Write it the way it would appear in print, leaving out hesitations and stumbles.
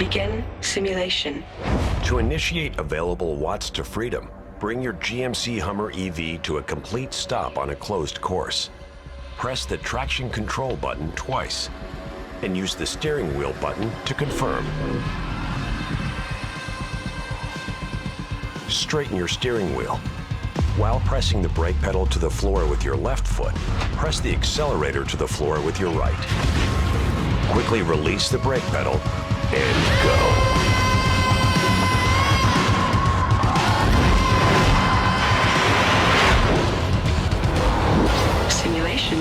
Begin simulation. To initiate available watts to freedom, bring your GMC HUMMER EV to a complete stop on a closed course. Press the traction control button twice and use the steering wheel button to confirm. Straighten your steering wheel. While pressing the brake pedal to the floor with your left foot, press the accelerator to the floor with your right. Quickly release the brake pedal and go. Simulation